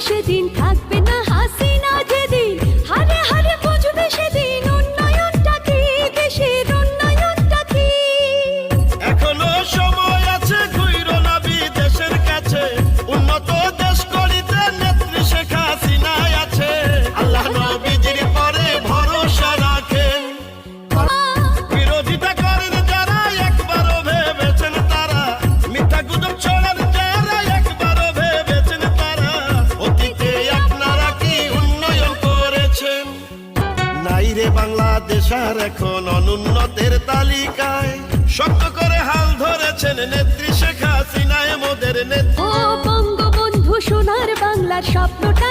সেদিন থাকবে না হাসিনা যেদিন হারে হারে বুঝবে সেদিন উন্নয়নটা কি দেশের উন্নয়নটা কি এখনো সময় আছে ঘুইরো না বিদেশের কাছে উন্নত দেশ করিতে নেত্রী শেখ হাসিনায় আছে আল্লাহ নবীজির পরে ভরসা রাখেন বিরোধিতা করেন যারা একবারও ভেবেছেন তারা মিথ্যা গুজব ছড়ান যারা একবারও ভেবেছেন তারা অতীতে আপনারা কি উন্নয়ন করেছেন নাই রে বাংলাদেশ আর এখন অনুন্নতের তালিকায় শক্ত করে হাল ধরেছেন নেত্রী শেখ হাসিনায় মোদের নেত্রী ও বঙ্গবন্ধু সোনার বাংলার স্বপ্নটা